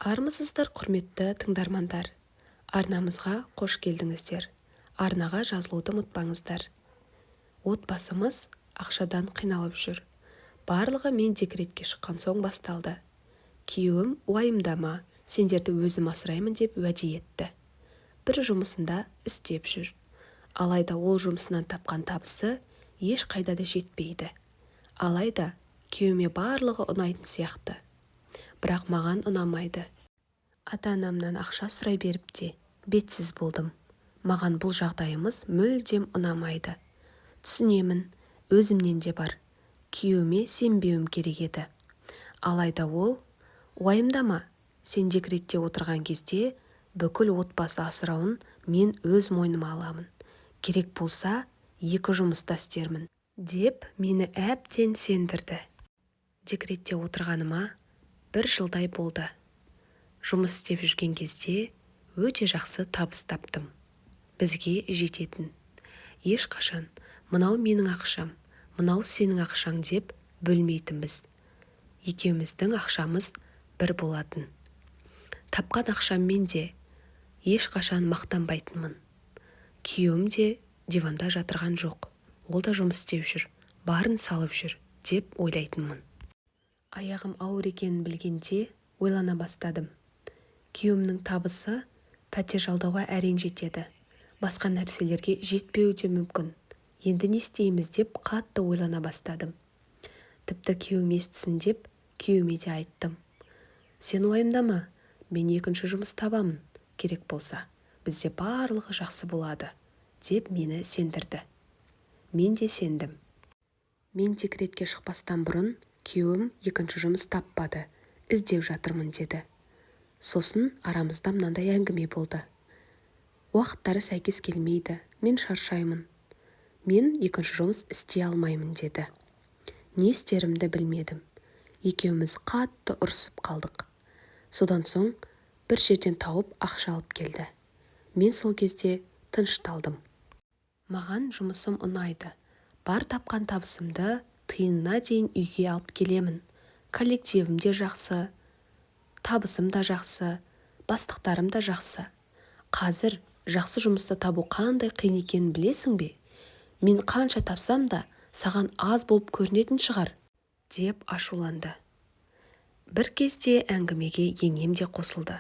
Армысыздар, құрметті тыңдармандар. Арнамызға қош келдіңіздер. Арнаға жазылуды ұмытпаңыздар. Отбасымыз ақшадан қиналып жүр. Барлығы мен декретке шыққан соң басталды. Күйеуім уайымдама, сендерді өзім асыраймын деп уәде етті. Бір жұмысында істеп жүр. Алайда ол жұмысынан тапқан табысы еш қайда да жетпейді. Алайда күйеуіме барлығы ұнайтын сияқты. Бірақ маған ұнамайды. Ата-анамнан ақша сұрай беріп те бетсіз болдым. Маған бұл жағдайымыз мүлдем ұнамайды. Түсінемін, өзімнен де бар. Күйеуіме сенбеуім керек еді. Алайда ол, уайымдама, сен декретте отырған кезде бүкіл отбасы асырауын мен өз мойныма аламын. Керек болса, 2 жұмыста істермін, деп мені әбден сендірді. Декретте отырғаныма 1 жылдай болды. Жұмыс істеп жүрген кезде өте жақсы табыс таптым. Бізге жететін. Ешқашан мынау менің ақшам, мынау сенің ақшаң деп бөлмейтінбіз. Екеуміздің ақшамыз бір болатын. Тапқан ақшаммен де ешқашан мақтанбайтынмын. Күйеуім де диванда жатырған жоқ. Ол да жұмыс істеп жүр, барын салып жүр деп ойлайтынмын. Аяғым ауыр екенін білгенде ойлана бастадым. Күйеуімнің табысы пәтер жалдауға әрең жетеді. Басқа нәрселерге жетпеуі де мүмкін. Енді не істейміз деп қатты ойлана бастадым. Тіпті күйеуім естісін деп күйеуіме де айттым. Сен уайымдама, мен 2 жұмыс табамын. Керек болса, бізде барлығы жақсы болады, деп мені сендірді. Мен де сендім. Мен декретке шықпастан бұрын күйеуім 2 жұмыс таппады, іздеп жатырмын деді. Сосын арамызда мынандай әңгіме болды. Уақыттары сәйкес келмейді, мен шаршаймын. Мен 2 жұмыс істей алмаймын деді. Не істерімді білмедім. Екеуміз қатты ұрсып қалдық. Содан соң бір жерден тауып ақша алып келді. Мен сол кезде тынышталдым. Маған жұмысым ұнайды. Бар тапқан табысымды тиынына дейін үйге алып келемін. Коллективім де жақсы, табысым да жақсы, бастықтарым да жақсы. Қазір жақсы жұмысты табу қандай қиын екенін білесің бе? Мен қанша тапсам да саған аз болып көрінетін шығар, деп ашуланды. Бір кезде әңгімеге енем де қосылды.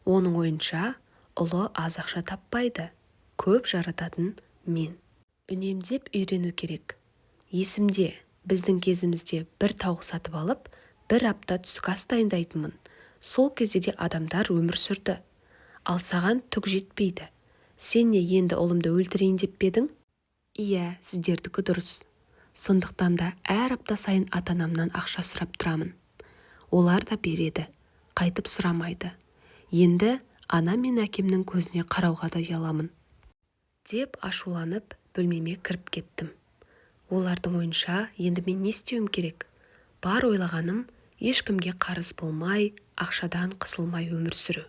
Оның ойынша ұлы аз ақша таппайды, көп жарататын мен. Үнемдеп үйрену керек. Есімде, біздің кезімізде бір тауық сатып алып, 1 апта түскі ас дайындайтынмын. Сол кезде де адамдар өмір сүрді. Ал саған түк жетпейді. Сен не енді ұлымды өлтірейін деп пе едің? Иә, сіздердікі дұрыс. Сондықтан да әр апта сайын ата-анамнан ақша сұрап тұрамын. Олар да береді, қайтып сұрамайды. Енді ана мен әкемнің көзіне қарауға да ұяламын. Деп ашуланып бөлмеме кіріп кеттім. Олардың ойынша енді мен не істеуім керек? Бар ойлағаным ешкімге қарыз болмай, ақшадан қысылмай өмір сүру.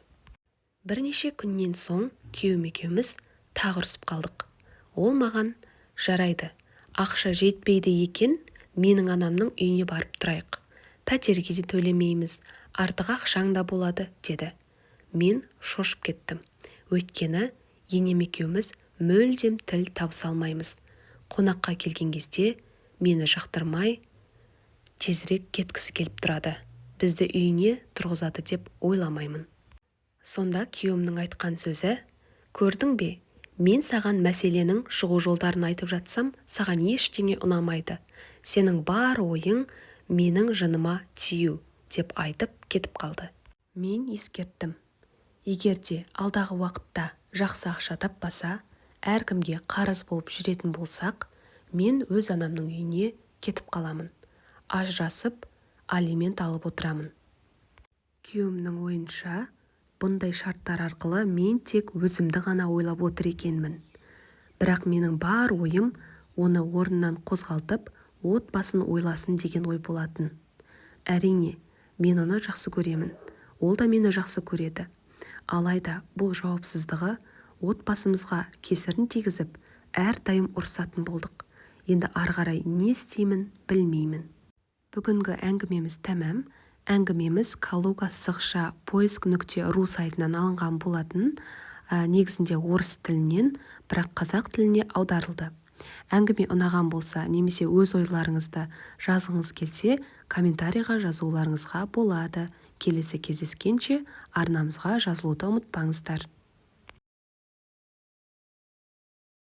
Бірнеше күннен соң күйеуім екеуміз тағы ұрсып қалдық. Ол маған, жарайды, ақша жетпейді екен, менің анамның үйіне барып тұрайық. Пәтерге де төлемейміз, артық ақшаң да болады, деді. Мен шошып кеттім. Өйткені енем екеуміз мүлдем тіл табыса алмаймыз. Қонаққа келген кезде мені жақтырмай, тезірек кеткісі келіп тұрады. Бізді үйіне тұрғызады деп ойламаймын. Сонда күйеуімнің айтқан сөзі: көрдің бе, мен саған мәселенің шығу жолдарын айтып жатсам, саған ештеңе ұнамайды. Сенің бар ойың менің жыныма тию, деп айтып кетіп қалды. Мен ескерттім. Егер де алдағы уақытта жақсы ақша таппаса, әркімге қарыз болып жүретін болсақ, мен өз анамның үйіне кетіп қаламын. Ажырасып, алимент алып отырамын. Күйеуімнің ойынша, бұндай шарттар арқылы мен тек өзімді ғана ойлап отыр екенмін. Бірақ менің бар ойым оны орнынан қозғалтып, отбасын ойласын деген ой болатын. Әрине, мен оны жақсы көремін. Ол да мені жақсы көреді. Алайда бұл жауапсыздығы отбасымызға кесірін тигізіп, әрдайым ұрсатын болдық. Енді ары қарай не істеймін білмеймін. Бүгінгі әңгімеміз тәмам. Әңгімеміз Калуга сызықша поиск.ру сайтынан алынған болатын, негізінде орыс тілінен, бірақ қазақ тіліне аударылды. Әңгіме ұнаған болса, немесе өз ойларыңызды жазғыңыз келсе, комментарийға жазуларыңызға болады. Келесі кездескенше арнамызға жазылуды ұмытпаңыздар.